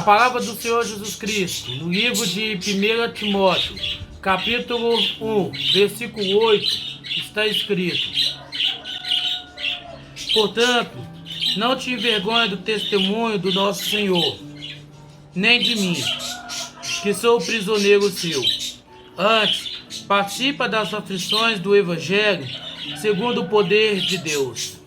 A palavra do Senhor Jesus Cristo, no livro de 1 Timóteo, capítulo 1, versículo 8, está escrito: portanto, não te envergonhe do testemunho do nosso Senhor, nem de mim, que sou prisioneiro seu. Antes, participa das aflições do Evangelho, segundo o poder de Deus.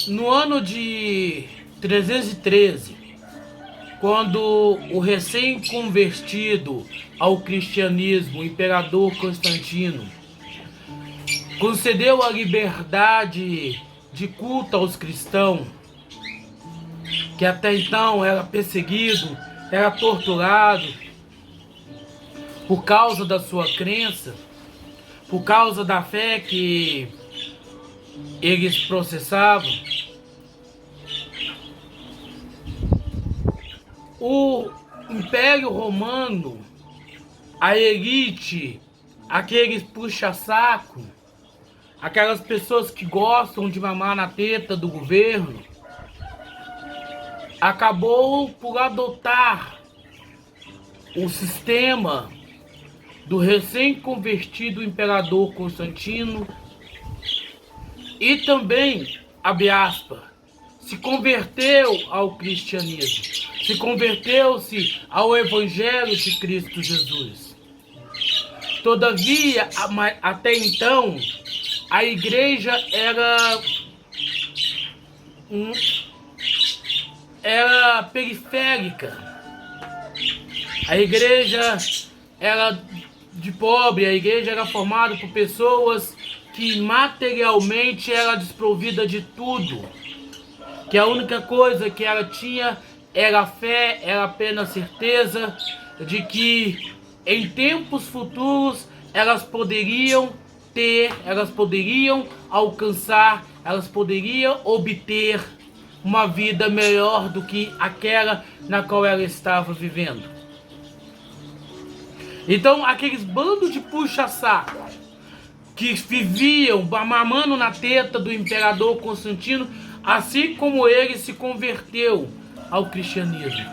No ano de 313, quando o recém-convertido ao cristianismo, o imperador Constantino, concedeu a liberdade de culto aos cristãos, que até então era perseguido, era torturado por causa da sua crença, por causa da fé que eles processavam. O Império Romano, a elite, aqueles puxa-saco, aquelas pessoas que gostam de mamar na teta do governo, acabou por adotar o sistema do recém-convertido imperador Constantino e também, abre aspas, se converteu ao cristianismo, se converteu-se ao Evangelho de Cristo Jesus. Todavia, até então, a igreja era periférica. A igreja era de pobre, a igreja era formada por pessoas que materialmente era desprovida de tudo, que a única coisa que ela tinha era a fé, era apenas certeza de que em tempos futuros elas poderiam ter, elas poderiam alcançar, elas poderiam obter uma vida melhor do que aquela na qual ela estava vivendo. Então aqueles bandos de puxa-saco que viviam mamando na teta do imperador Constantino, assim como ele se converteu ao cristianismo.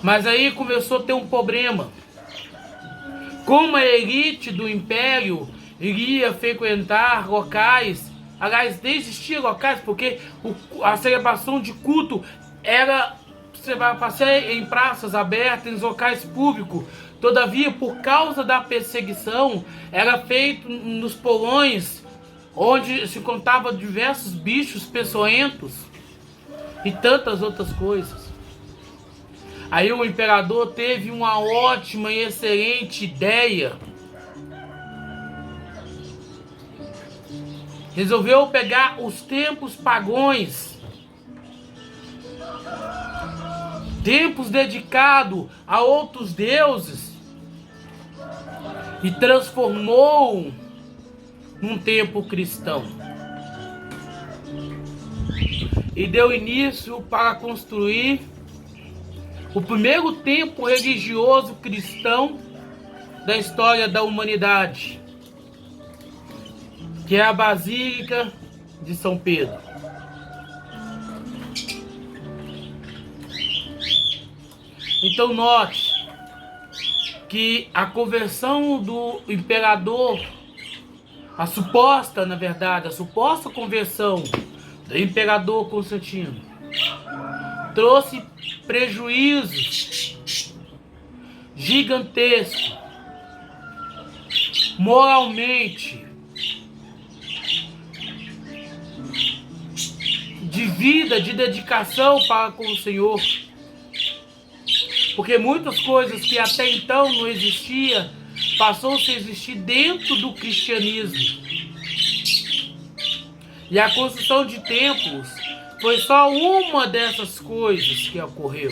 Mas aí começou a ter um problema. Como a elite do império iria frequentar locais, aliás, desistir locais, porque a celebração de culto era em praças abertas, em locais públicos. Todavia, por causa da perseguição, era feito nos porões, onde se contava diversos bichos peçonhentos e tantas outras coisas. Aí o imperador teve uma ótima e excelente ideia. Resolveu pegar os templos pagãos, templos dedicados a outros deuses, e transformou num templo cristão. E deu início para construir o primeiro templo religioso cristão da história da humanidade, que é a Basílica de São Pedro. Então note que a conversão do imperador, a suposta conversão do imperador Constantino, trouxe prejuízos gigantescos, moralmente, de vida, de dedicação para com o Senhor. Porque muitas coisas que até então não existiam, passou-se a existir dentro do cristianismo. E a construção de templos foi só uma dessas coisas que ocorreu.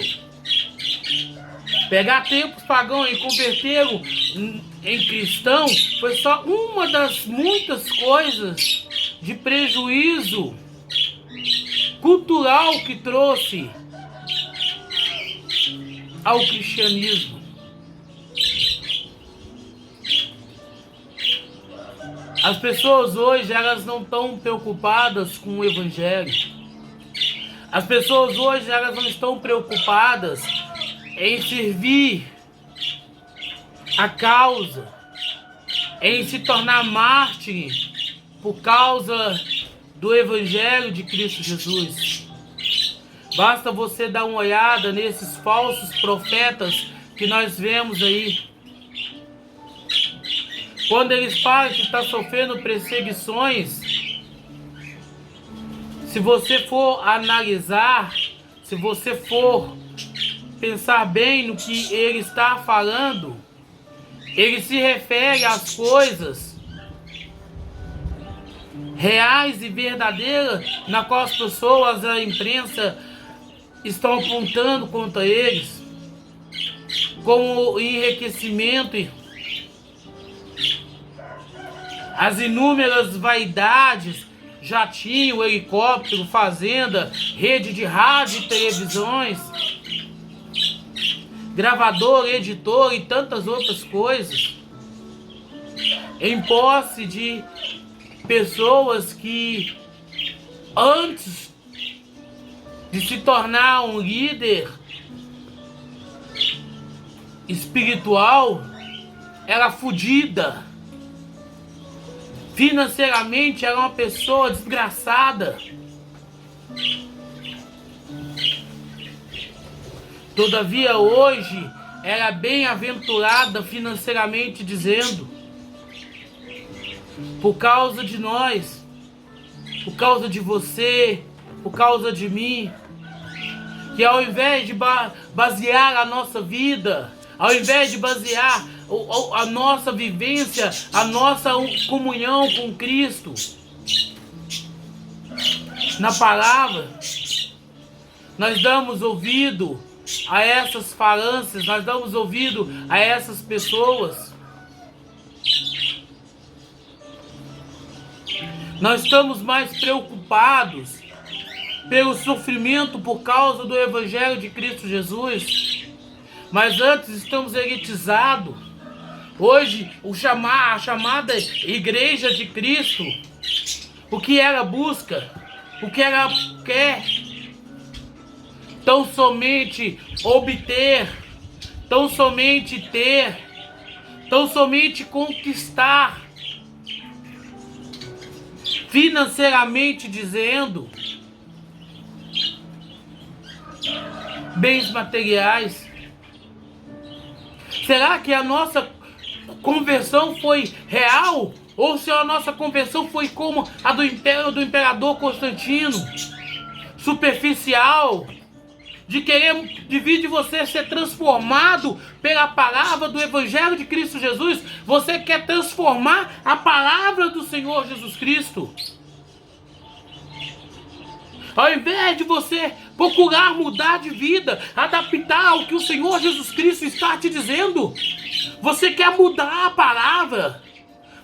Pegar templos pagãos e convertê-los em cristão foi só uma das muitas coisas de prejuízo cultural que trouxe ao cristianismo. As pessoas hoje, elas não estão preocupadas com o evangelho. As pessoas hoje, elas não estão preocupadas em servir a causa, em se tornar mártir por causa do evangelho de Cristo Jesus. Basta você dar uma olhada nesses falsos profetas que nós vemos aí. Quando eles falam que está sofrendo perseguições, se você for analisar, se você for pensar bem no que ele está falando, ele se refere às coisas reais e verdadeiras na qual as pessoas da imprensa estão apontando contra eles, como enriquecimento, as inúmeras vaidades, jatinho, helicóptero, fazenda, rede de rádio e televisões, gravador, editor e tantas outras coisas, em posse de pessoas que, antes de se tornar um líder espiritual, era fodida. Financeiramente era uma pessoa desgraçada. Todavia hoje era bem-aventurada financeiramente dizendo, por causa de nós, por causa de você, por causa de mim, que ao invés de basear a nossa vida, ao invés de basear a nossa vivência, a nossa comunhão com Cristo na palavra, nós damos ouvido a essas falâncias, nós damos ouvido a essas pessoas. Nós estamos mais preocupados pelo sofrimento por causa do Evangelho de Cristo Jesus, mas antes estamos elitizados. Hoje, a chamada Igreja de Cristo, o que ela busca, o que ela quer, tão somente obter, tão somente ter, tão somente conquistar, financeiramente dizendo, bens materiais. Será que a nossa conversão foi real? Ou se a nossa conversão foi como a do imperador Constantino, superficial, de vir de você ser transformado pela palavra do Evangelho de Cristo Jesus? Você quer transformar a palavra do Senhor Jesus Cristo. Ao invés de você procurar mudar de vida, adaptar ao que o Senhor Jesus Cristo está te dizendo, você quer mudar a palavra,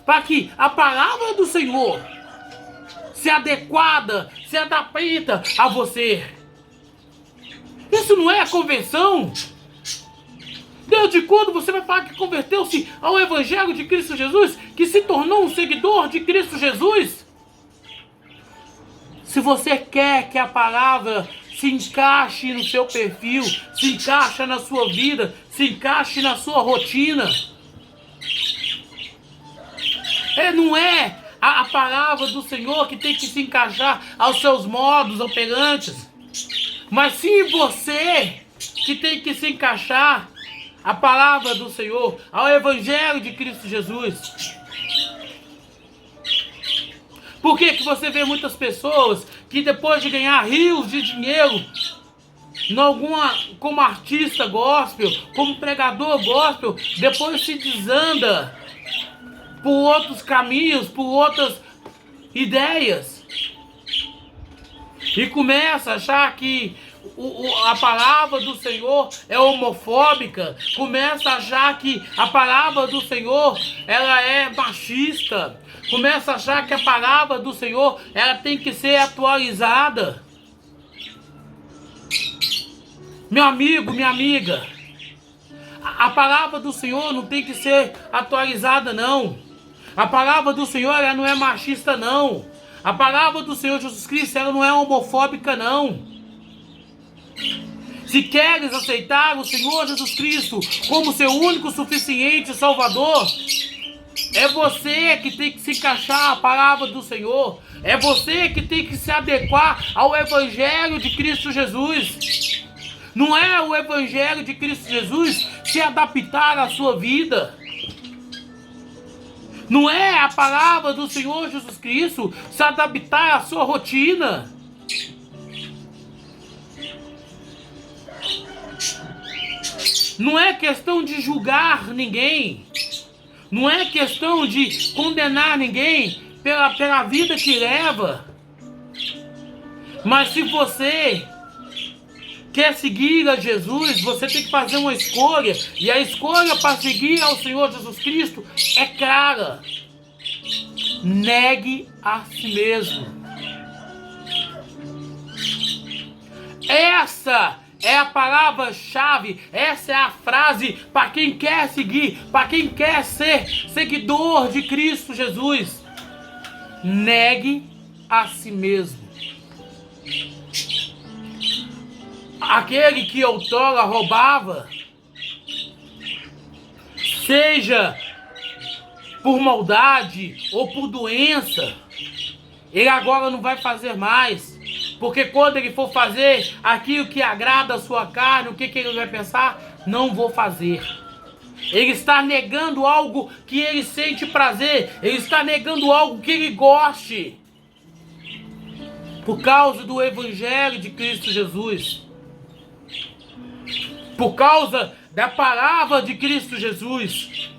para que a palavra do Senhor se adapta a você. Isso não é a conversão? Desde quando você vai falar que converteu-se ao Evangelho de Cristo Jesus, que se tornou um seguidor de Cristo Jesus? Se você quer que a palavra se encaixe no seu perfil, se encaixe na sua vida, se encaixe na sua rotina, não é a palavra do Senhor que tem que se encaixar aos seus modos operantes, mas sim você que tem que se encaixar a palavra do Senhor ao Evangelho de Cristo Jesus. Por que você vê muitas pessoas que depois de ganhar rios de dinheiro, como artista gospel, como pregador gospel, depois se desanda por outros caminhos, por outras ideias, e começa a achar que a palavra do Senhor é homofóbica, começa a achar que a palavra do Senhor ela é machista, começa a achar que a palavra do Senhor ela tem que ser atualizada. Meu amigo, minha amiga, a palavra do Senhor não tem que ser atualizada, não. A palavra do Senhor, ela não é machista, não. A palavra do Senhor Jesus Cristo, ela não é homofóbica, não. Se queres aceitar o Senhor Jesus Cristo como seu único, suficiente Salvador, é você que tem que se encaixar à palavra do Senhor. É você que tem que se adequar ao Evangelho de Cristo Jesus. Não é o Evangelho de Cristo Jesus se adaptar à sua vida. Não é a palavra do Senhor Jesus Cristo se adaptar à sua rotina. Não é questão de julgar ninguém. Não é questão de condenar ninguém pela vida que leva. Mas se você quer seguir a Jesus, você tem que fazer uma escolha. E a escolha para seguir ao Senhor Jesus Cristo é clara. Negue a si mesmo. Essa é a palavra-chave, essa é a frase para quem quer seguir, para quem quer ser seguidor de Cristo Jesus. Negue a si mesmo. Aquele que outrora roubava, seja por maldade ou por doença, ele agora não vai fazer mais. Porque quando ele for fazer aquilo que agrada a sua carne, o que ele vai pensar? Não vou fazer. Ele está negando algo que ele sente prazer. Ele está negando algo que ele goste. Por causa do Evangelho de Cristo Jesus. Por causa da palavra de Cristo Jesus.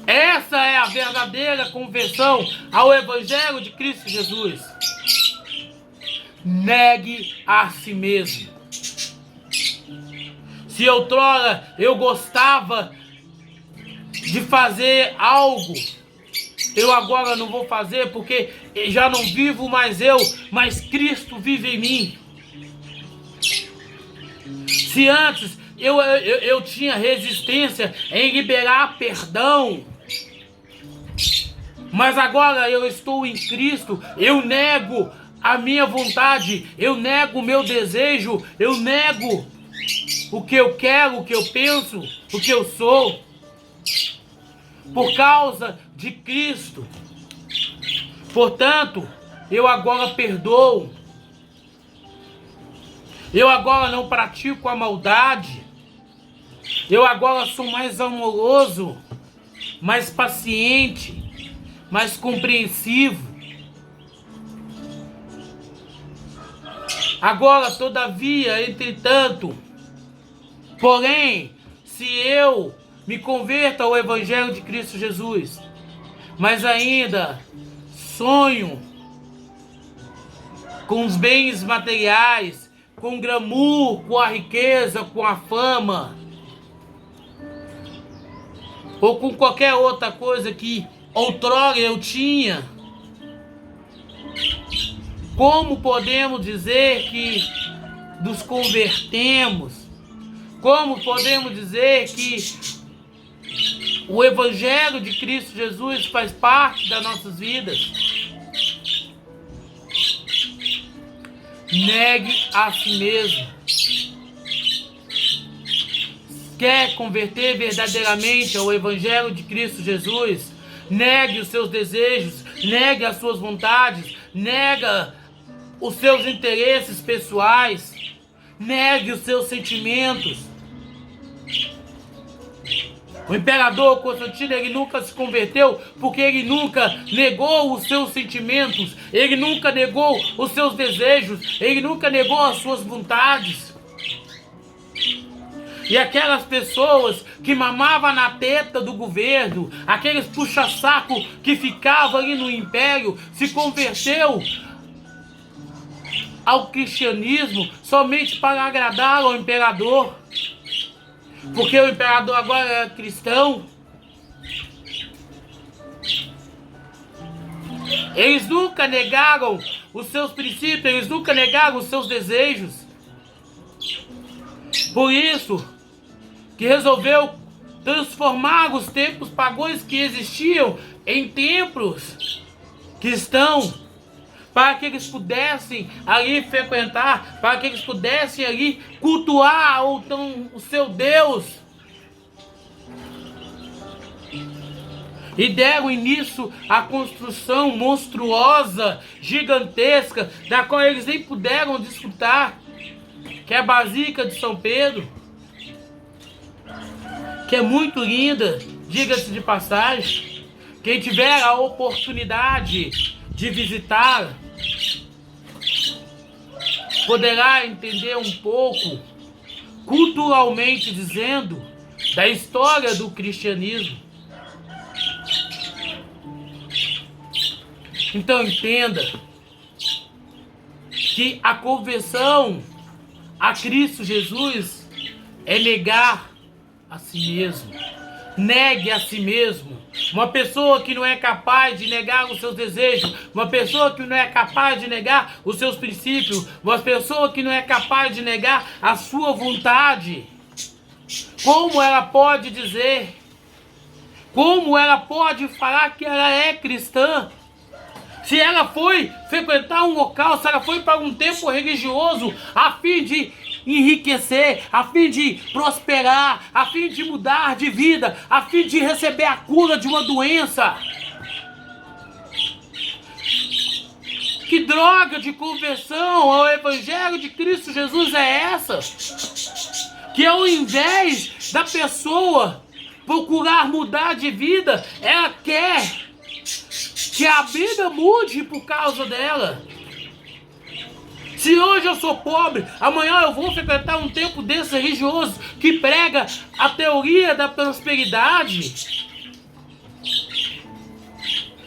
Essa é a verdadeira conversão ao Evangelho de Cristo Jesus. Negue a si mesmo. Se outrora eu gostava de fazer algo, eu agora não vou fazer porque já não vivo mais eu, mas Cristo vive em mim. Se antes eu tinha resistência em liberar perdão, mas agora eu estou em Cristo, eu nego a minha vontade, eu nego o meu desejo, eu nego o que eu quero, o que eu penso, o que eu sou, por causa de Cristo. Portanto, eu agora perdoo, eu agora não pratico a maldade, eu agora sou mais amoroso, mais paciente, mais compreensivo. Agora, todavia, entretanto, porém, se eu me converto ao Evangelho de Cristo Jesus, mas ainda sonho com os bens materiais, com o glamour, com a riqueza, com a fama, ou com qualquer outra coisa que outrora eu tinha, como podemos dizer que nos convertemos? Como podemos dizer que o Evangelho de Cristo Jesus faz parte das nossas vidas? Negue a si mesmo. Quer converter verdadeiramente ao Evangelho de Cristo Jesus? Negue os seus desejos, negue as suas vontades, nega os seus interesses pessoais, negue os seus sentimentos. O imperador Constantino, ele nunca se converteu porque ele nunca negou os seus sentimentos, ele nunca negou os seus desejos, ele nunca negou as suas vontades. E aquelas pessoas que mamavam na teta do governo, aqueles puxa-saco que ficavam ali no império, se converteu ao cristianismo somente para agradar ao imperador. Porque o imperador agora é cristão. Eles nunca negaram os seus princípios, eles nunca negaram os seus desejos. Por isso que resolveu transformar os templos pagãos que existiam em templos cristãos, para que eles pudessem ali frequentar, para que eles pudessem ali cultuar o seu Deus. E deram início à construção monstruosa, gigantesca, da qual eles nem puderam desfrutar, que é a Basílica de São Pedro, que é muito linda, diga-se de passagem. Quem tiver a oportunidade de visitar, poderá entender um pouco, culturalmente dizendo, da história do cristianismo. Então entenda que a conversão a Cristo Jesus é negar a si mesmo. Negue a si mesmo. Uma pessoa que não é capaz de negar os seus desejos, uma pessoa que não é capaz de negar os seus princípios, uma pessoa que não é capaz de negar a sua vontade, como ela pode dizer, como ela pode falar que ela é cristã? Se ela foi frequentar um local, se ela foi para um templo religioso a fim de enriquecer, a fim de prosperar, a fim de mudar de vida, a fim de receber a cura de uma doença. Que droga de conversão ao Evangelho de Cristo Jesus é essa? Que ao invés da pessoa procurar mudar de vida, ela quer que a vida mude por causa dela. Se hoje eu sou pobre, amanhã eu vou frequentar um templo desse religioso que prega a teoria da prosperidade.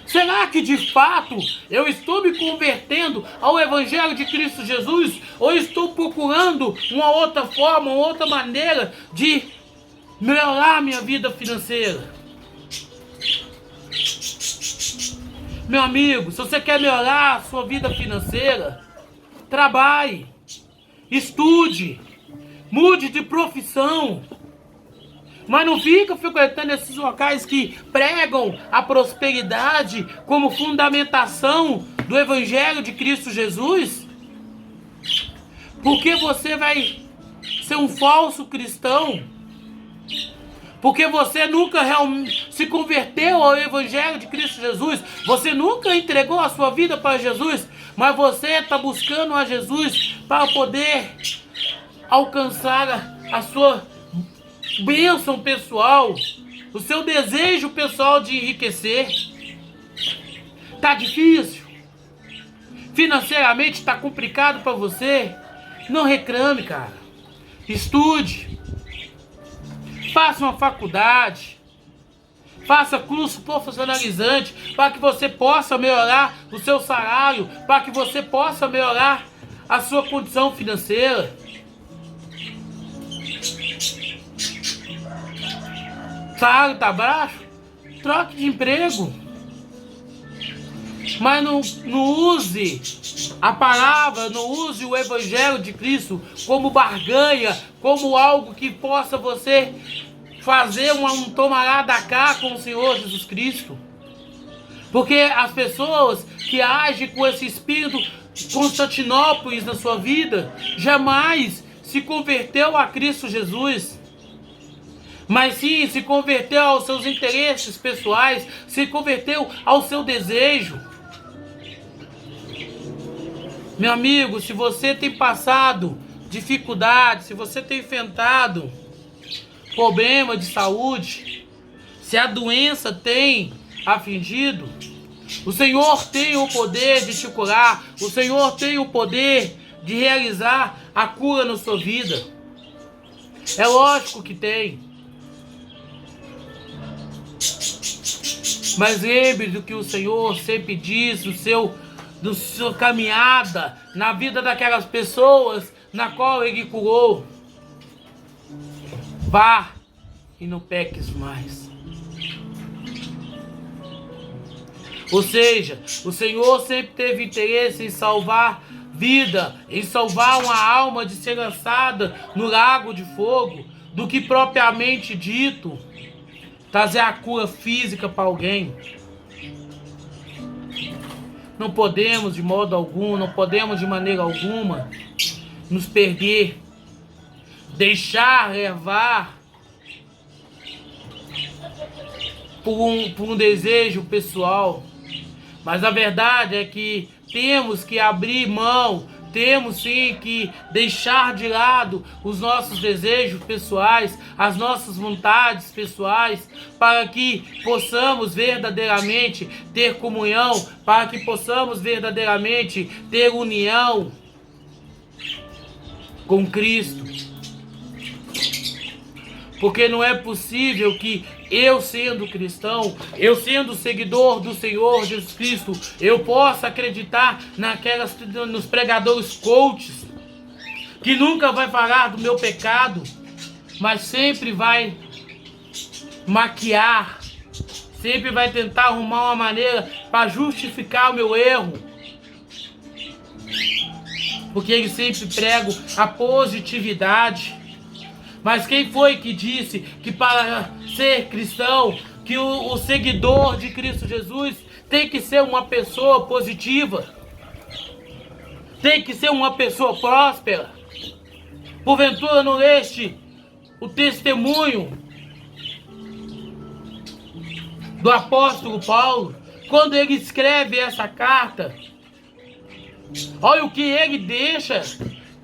Será que de fato eu estou me convertendo ao Evangelho de Cristo Jesus? Ou estou procurando uma outra forma, uma outra maneira de melhorar a minha vida financeira? Meu amigo, se você quer melhorar a sua vida financeira, trabalhe, estude, mude de profissão. Mas não fica frequentando esses locais que pregam a prosperidade como fundamentação do Evangelho de Cristo Jesus. Porque você vai ser um falso cristão. Porque você nunca realmente se converteu ao Evangelho de Cristo Jesus. Você nunca entregou a sua vida para Jesus. Mas você está buscando a Jesus para poder alcançar a sua bênção pessoal, o seu desejo pessoal de enriquecer. Tá difícil? Financeiramente está complicado para você? Não reclame, cara. Estude. Faça uma faculdade. Faça curso profissionalizante para que você possa melhorar o seu salário, para que você possa melhorar a sua condição financeira. Salário está baixo? Troque de emprego. Mas não use a palavra, não use o Evangelho de Cristo como barganha, como algo que possa você fazer um tomará da cá com o Senhor Jesus Cristo. Porque as pessoas que agem com esse espírito Constantinópolis na sua vida, jamais se converteu a Cristo Jesus. Mas sim, se converteu aos seus interesses pessoais, se converteu ao seu desejo. Meu amigo, se você tem passado dificuldade, se você tem enfrentado problema de saúde, se a doença tem afligido, o Senhor tem o poder de te curar, o Senhor tem o poder de realizar a cura na sua vida. É lógico que tem. Mas lembre do que o Senhor sempre diz do sua caminhada na vida daquelas pessoas na qual Ele curou. Vá e não peques mais. Ou seja, o Senhor sempre teve interesse em salvar vida em salvar uma alma de ser lançada no lago de fogo, do que propriamente dito trazer a cura física para alguém. Não podemos de modo algum, não podemos de maneira alguma nos perder, deixar levar por um desejo pessoal. Mas a verdade é que temos que abrir mão, temos sim que deixar de lado os nossos desejos pessoais, as nossas vontades pessoais, para que possamos verdadeiramente ter comunhão, para que possamos verdadeiramente ter união com Cristo. Porque não é possível que eu, sendo cristão, eu sendo seguidor do Senhor Jesus Cristo, eu possa acreditar nos pregadores coaches, que nunca vai falar do meu pecado, mas sempre vai maquiar, sempre vai tentar arrumar uma maneira para justificar o meu erro. Porque eles sempre pregam a positividade. Mas quem foi que disse que para ser cristão, que o seguidor de Cristo Jesus tem que ser uma pessoa positiva? Tem que ser uma pessoa próspera? Porventura não leste o testemunho do apóstolo Paulo, quando ele escreve essa carta? Olha o que ele deixa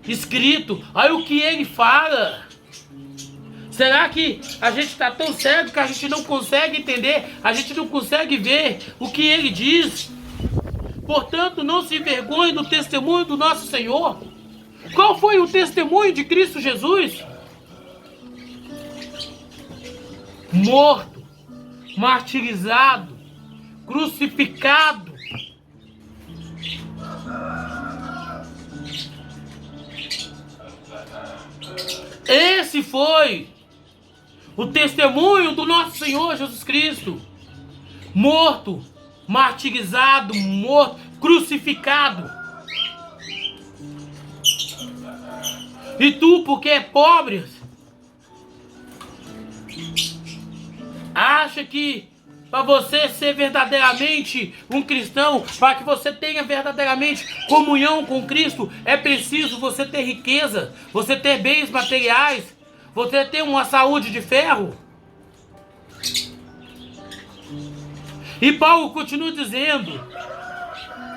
escrito, olha o que ele fala. Será que a gente está tão cego que a gente não consegue entender, a gente não consegue ver o que ele diz? Portanto, não se envergonhe do testemunho do nosso Senhor. Qual foi o testemunho de Cristo Jesus? Morto, martirizado, crucificado. Esse foi o testemunho do nosso Senhor Jesus Cristo. Morto, martirizado, morto, crucificado. E tu, porque é pobre, acha que para você ser verdadeiramente um cristão, para que você tenha verdadeiramente comunhão com Cristo, é preciso você ter riqueza, você ter bens materiais, você ter uma saúde de ferro? E Paulo continua dizendo: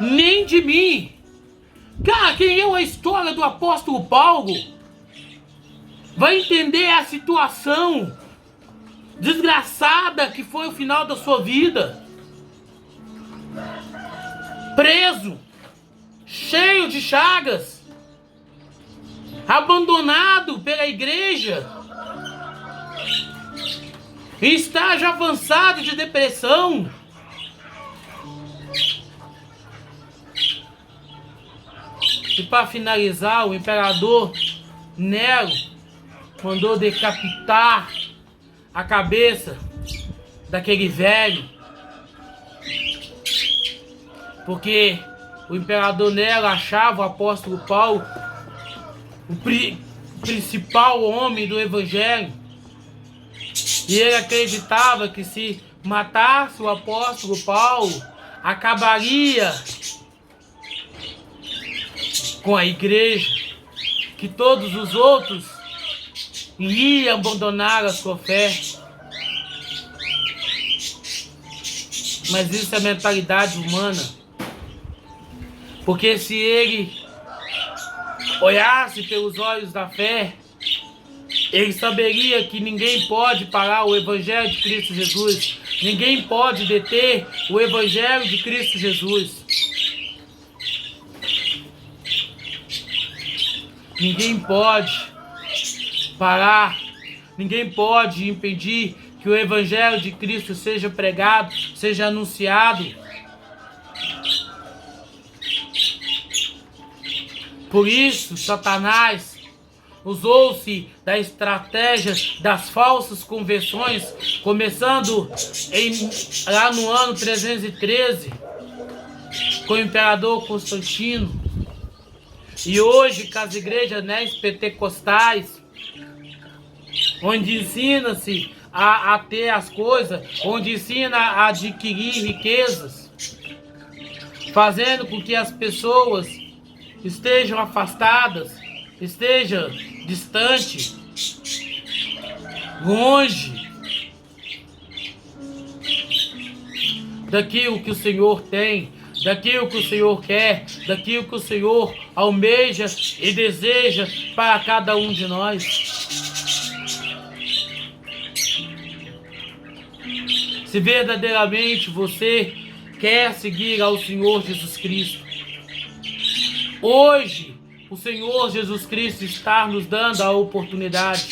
nem de mim. Cara, quem leu a história do apóstolo Paulo vai entender a situação desgraçada que foi o final da sua vida. Preso, cheio de chagas, abandonado pela igreja, em estágio avançado de depressão. E para finalizar, o imperador Nero mandou decapitar a cabeça daquele velho, porque o imperador Nero achava o apóstolo Paulo o principal homem do evangelho, e ele acreditava que se matasse o apóstolo Paulo, acabaria com a igreja, que todos os outros iriam abandonar a sua fé. Mas isso é mentalidade humana. Porque se ele olhasse pelos olhos da fé, ele saberia que ninguém pode parar o Evangelho de Cristo Jesus. Ninguém pode deter o Evangelho de Cristo Jesus. Ninguém pode parar, ninguém pode impedir que o Evangelho de Cristo seja pregado, seja anunciado. Por isso, Satanás usou-se da estratégia das falsas conversões, começando lá no ano 313, com o imperador Constantino. E hoje, com as igrejas, né, pentecostais, onde ensina-se a ter as coisas, onde ensina a adquirir riquezas, fazendo com que as pessoas estejam afastadas, estejam distantes, longe daquilo que o Senhor tem, daquilo que o Senhor quer, daquilo que o Senhor almeja e deseja para cada um de nós. Se verdadeiramente você quer seguir ao Senhor Jesus Cristo, hoje o Senhor Jesus Cristo está nos dando a oportunidade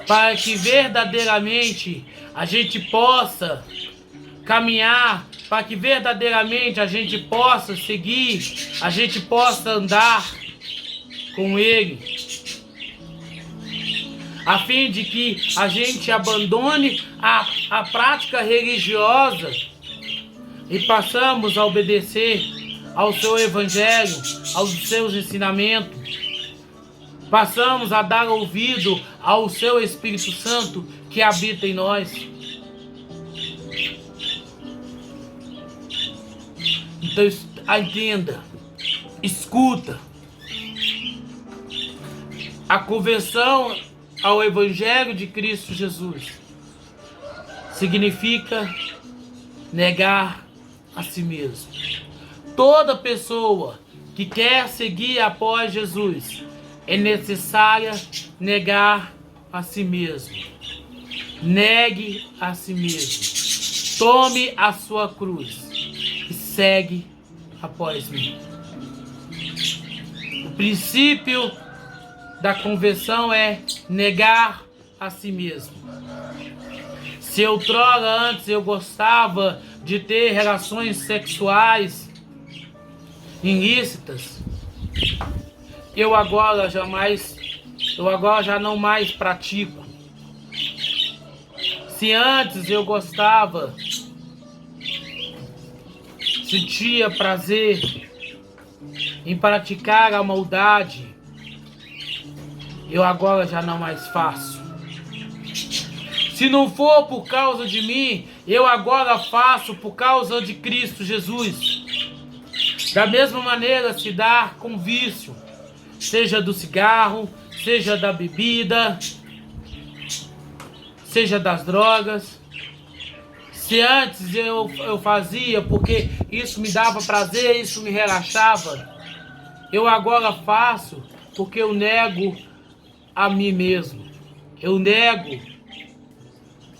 para que verdadeiramente a gente possa caminhar, para que verdadeiramente a gente possa seguir, a gente possa andar com Ele, a fim de que a gente abandone a prática religiosa e passamos a obedecer ao seu Evangelho, aos seus ensinamentos, passamos a dar ouvido ao seu Espírito Santo que habita em nós. Então entenda, escuta. A conversão ao Evangelho de Cristo Jesus significa negar a si mesmo. Toda pessoa que quer seguir após Jesus é necessária negar a si mesmo. Negue a si mesmo. Tome a sua cruz e segue após mim. O princípio da conversão é negar a si mesmo. Se outrora antes eu gostava de ter relações sexuais ilícitas, eu agora já não mais pratico. Se antes eu gostava, sentia prazer em praticar a maldade, eu agora já não mais faço. Se não for por causa de mim, eu agora faço por causa de Cristo Jesus. Da mesma maneira se dá com vício, seja do cigarro, seja da bebida, seja das drogas. Se antes eu fazia porque isso me dava prazer, isso me relaxava, eu agora faço porque eu nego a mim mesmo. Eu nego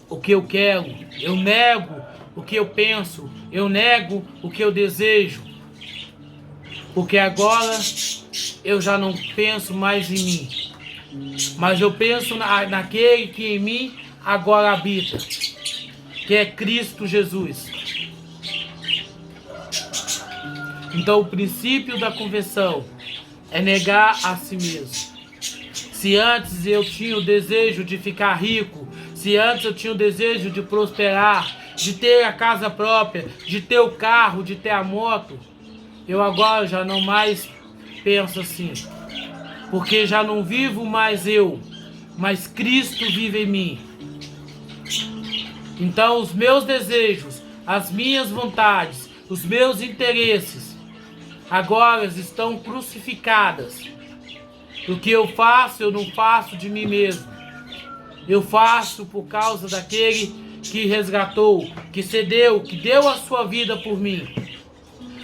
o que eu quero, eu nego o que eu penso, eu nego o que eu desejo. Porque agora eu já não penso mais em mim, mas eu penso naquele que em mim agora habita, que é Cristo Jesus. Então o princípio da conversão é negar a si mesmo. Se antes eu tinha o desejo de ficar rico, se antes eu tinha o desejo de prosperar, de ter a casa própria, de ter o carro, de ter a moto, eu agora já não mais penso assim. Porque já não vivo mais eu, mas Cristo vive em mim. Então os meus desejos, as minhas vontades, os meus interesses, agora estão crucificadas. O que eu faço, eu não faço de mim mesmo. Eu faço por causa daquele que resgatou, que cedeu, que deu a sua vida por mim.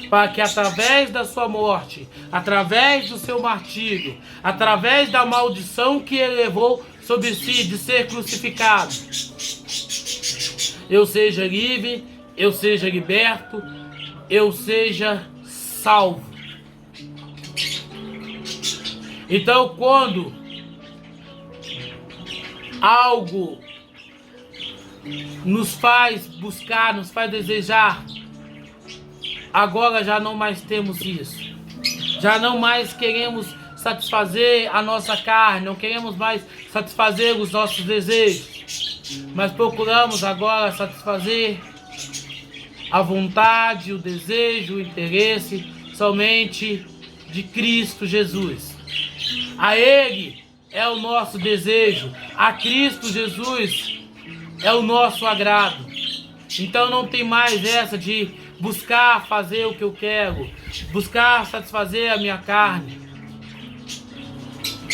Para que através da sua morte, através do seu martírio, através da maldição que ele levou sobre si de ser crucificado, eu seja livre, eu seja liberto, eu seja salvo. Então, quando algo nos faz buscar, nos faz desejar, agora já não mais temos isso. Já não mais queremos satisfazer a nossa carne, não queremos mais satisfazer os nossos desejos, mas procuramos agora satisfazer a vontade, o desejo, o interesse somente de Cristo Jesus. A Ele é o nosso desejo, a Cristo Jesus é o nosso agrado. Então não tem mais essa de buscar fazer o que eu quero, buscar satisfazer a minha carne.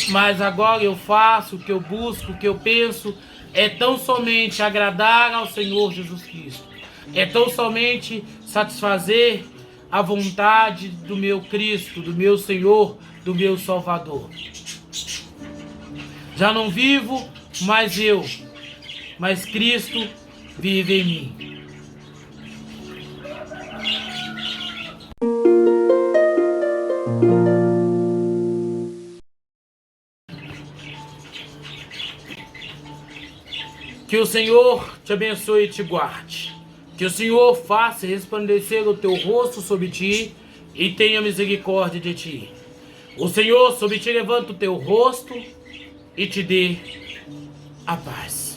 Mas agora eu faço o que eu busco, o que eu penso, é tão somente agradar ao Senhor Jesus Cristo. É tão somente satisfazer a vontade do meu Cristo, do meu Senhor, do meu Salvador. Já não vivo mais eu, mas Cristo vive em mim. Que o Senhor te abençoe e te guarde. Que o Senhor faça resplandecer o teu rosto sobre ti e tenha misericórdia de ti. O Senhor sobre ti levanta o teu rosto e te dê a paz.